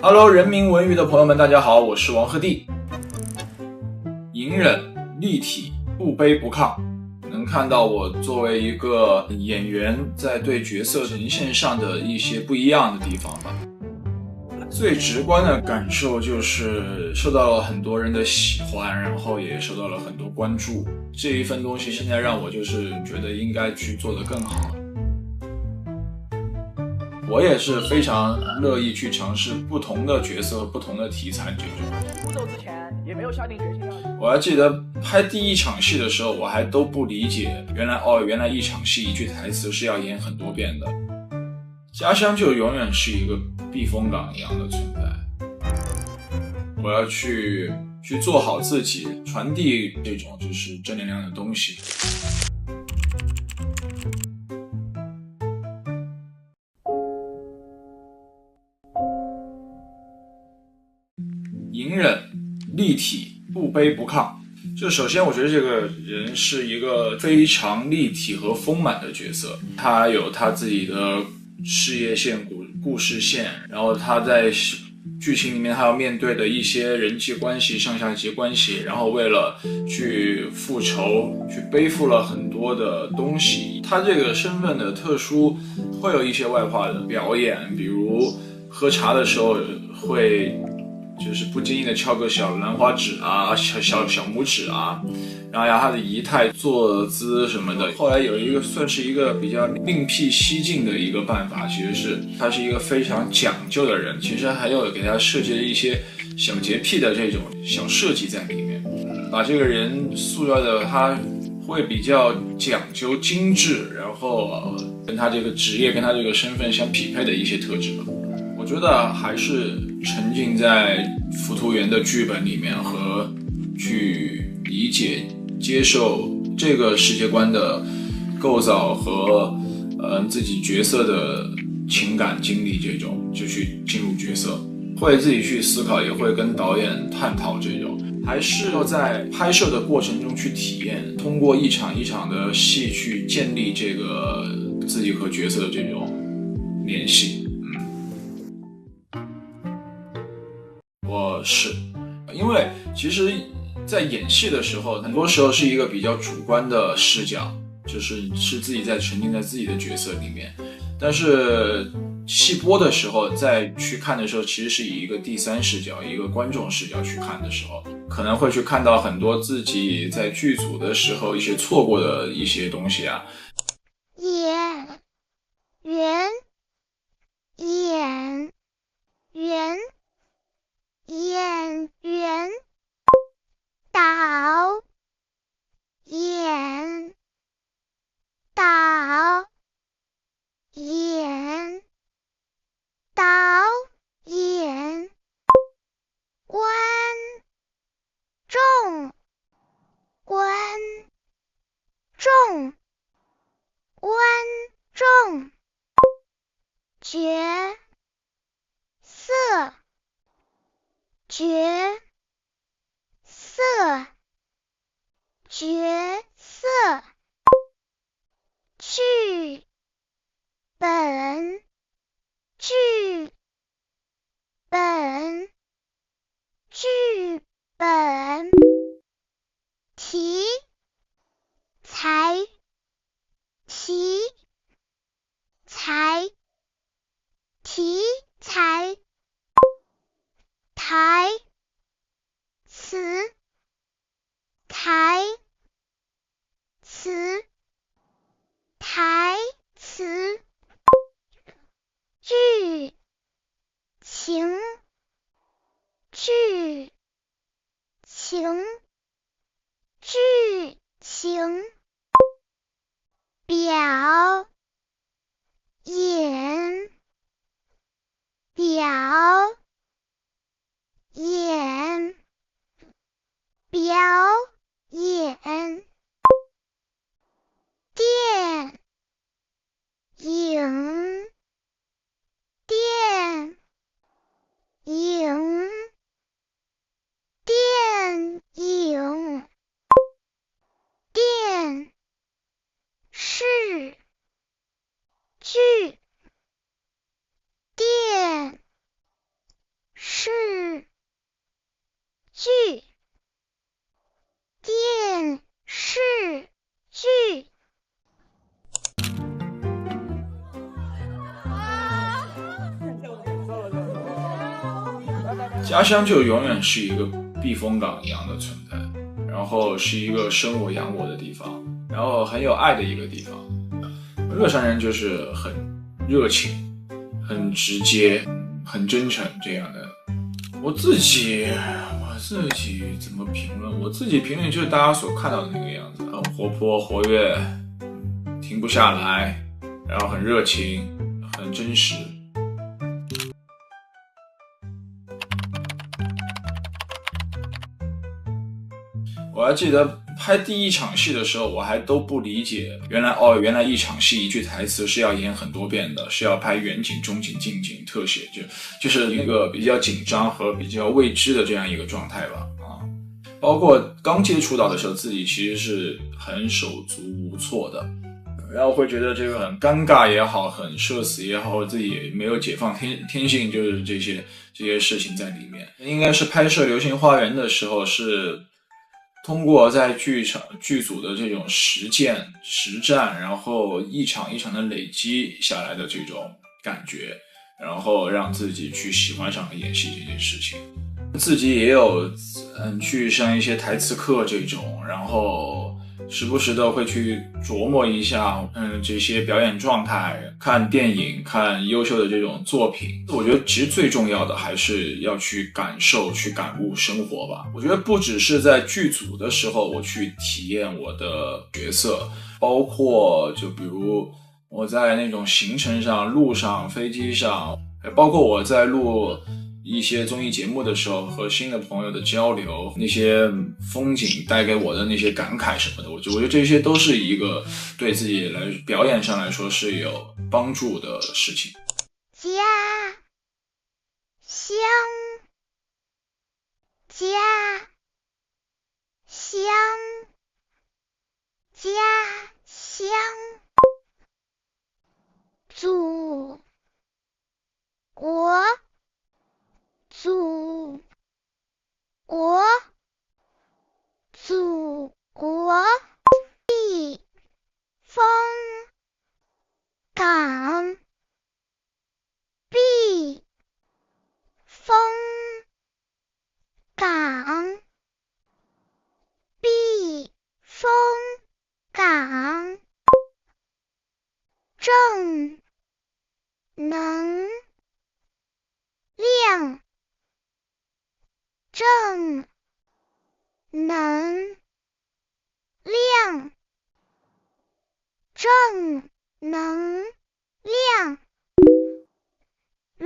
Hello，人民文娱的朋友们，大家好，我是王鹤棣。隐忍、立体、不卑不亢，能看到我作为一个演员在对角色呈现上的一些不一样的地方吧。最直观的感受就是受到了很多人的喜欢，然后也受到了很多关注。这一份东西现在让我就是觉得应该去做得更好。我也是非常乐意去尝试不同的角色、不同的题材这种。出走之前也没有下定决心要。我还记得拍第一场戏的时候，我还都不理解，原来一场戏一句台词是要演很多遍的。家乡就永远是一个避风港一样的存在。我要去做好自己，传递这种就是正能量的东西。隐忍、立体、不卑不亢。就首先我觉得这个人是一个非常立体和丰满的角色，他有他自己的事业线、故事线，然后他在剧情里面他要面对的一些人际关系、上下级关系，然后为了去复仇，去背负了很多的东西。他这个身份的特殊，会有一些外化的表演，比如喝茶的时候会就是不经意的敲个小兰花指啊，小拇指啊，然后他的仪态、坐姿什么的。后来有一个算是一个比较另辟蹊径的一个办法，其实是他是一个非常讲究的人，其实还有给他设计了一些小洁癖的这种小设计在里面，把这个人塑造的他会比较讲究精致，然后跟他这个职业跟他这个身份相匹配的一些特质吧。我觉得还是沉浸在浮屠缘的剧本里面和去理解、接受这个世界观的构造和自己角色的情感经历，这种就去进入角色，会自己去思考，也会跟导演探讨这种。还是要在拍摄的过程中去体验，通过一场一场的戏去建立这个自己和角色的这种联系。我是因为其实在演戏的时候，很多时候是一个比较主观的视角，就是自己在沉浸在自己的角色里面，但是戏播的时候再去看的时候，其实是以一个第三视角、一个观众视角去看的时候，可能会去看到很多自己在剧组的时候一些错过的一些东西啊。演员演员演员导演导演导演观众观众观众角色角色角色剧本剧本剧本题材题材题材台词台词台词剧情剧情剧情表演表演表演电影电影电影电视剧电家乡就永远是一个避风港一样的存在，然后是一个生我养我的地方，然后很有爱的一个地方。乐山人就是很热情，很直接，很真诚这样的。我自己怎么评论？我自己评论就是大家所看到的那个样子，很活泼活跃，停不下来，然后很热情，很真实。我还记得拍第一场戏的时候，我还都不理解，原来一场戏一句台词是要演很多遍的，是要拍远景、中景、近景、特写，就是一个比较紧张和比较未知的这样一个状态吧。包括刚接触到的时候，自己其实是很手足无措的，然后会觉得这个很尴尬也好，很社死也好，自己也没有解放天性，就是这些事情在里面。应该是拍摄《流星花园》的时候，是通过在剧组的这种实战，然后一场一场的累积下来的这种感觉，然后让自己去喜欢上了演戏这件事情。自己也有去上一些台词课这种，然后时不时的会去琢磨一下这些表演状态，看电影，看优秀的这种作品。我觉得其实最重要的还是要去感受，去感悟生活吧。我觉得不只是在剧组的时候我去体验我的角色，包括就比如我在那种行程上，路上，飞机上，包括我在录一些综艺节目的时候和新的朋友的交流，那些风景带给我的那些感慨什么的，我觉得这些都是一个对自己来表演上来说是有帮助的事情。家乡祖国避风港正能量热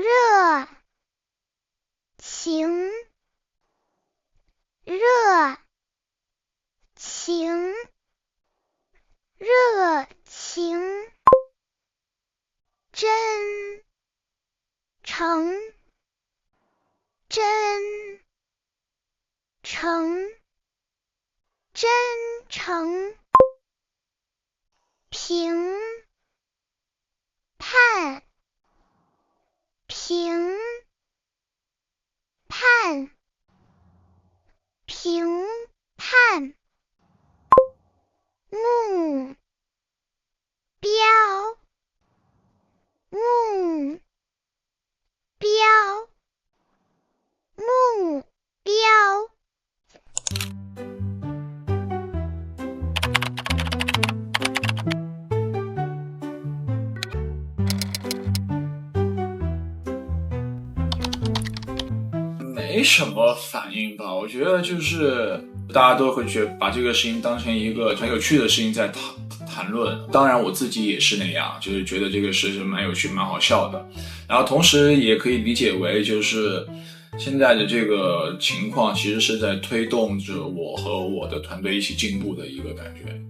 情真诚评判目标没什么反应吧，我觉得就是大家都会觉得把这个事情当成一个很有趣的事情在谈论。当然我自己也是那样，就是觉得这个事情蛮有趣蛮好笑的，然后同时也可以理解为就是现在的这个情况其实是在推动着我和我的团队一起进步的一个感觉。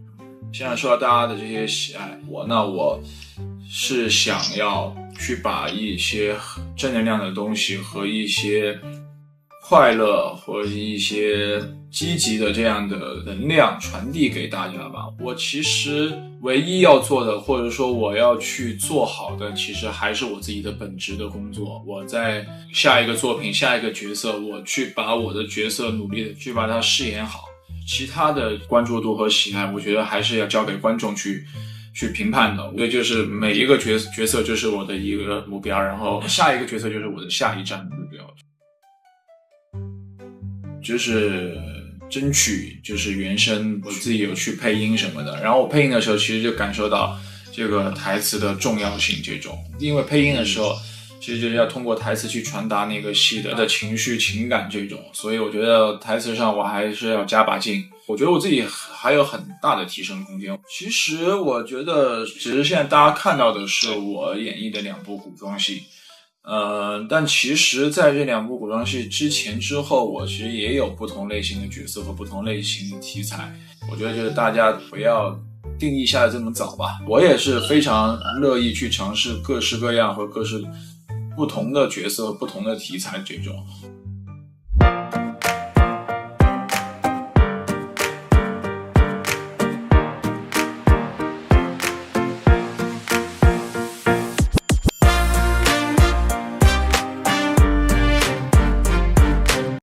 现在受到大家的这些喜爱，我是想要去把一些正能量的东西和一些快乐或者一些积极的这样的能量传递给大家吧。我其实唯一要做的，或者说我要去做好的，其实还是我自己的本职的工作。我在下一个作品下一个角色，我去把我的角色努力的去把它饰演好，其他的关注度和喜爱我觉得还是要交给观众去评判的。所以就是每一个角色就是我的一个目标，然后下一个角色就是我的下一站目标。就是争取就是原声，我自己有去配音什么的。然后我配音的时候，其实就感受到这个台词的重要性。这种因为配音的时候，其实就是要通过台词去传达那个戏的情绪情感这种，所以我觉得台词上我还是要加把劲。我觉得我自己还有很大的提升空间。其实我觉得只是现在大家看到的是我演绎的2部古装戏，但其实在这2部古装戏之前之后，我其实也有不同类型的角色和不同类型的题材。我觉得就是大家不要定义下的这么早吧。我也是非常乐意去尝试各式各样和各式不同的角色、不同的题材这种。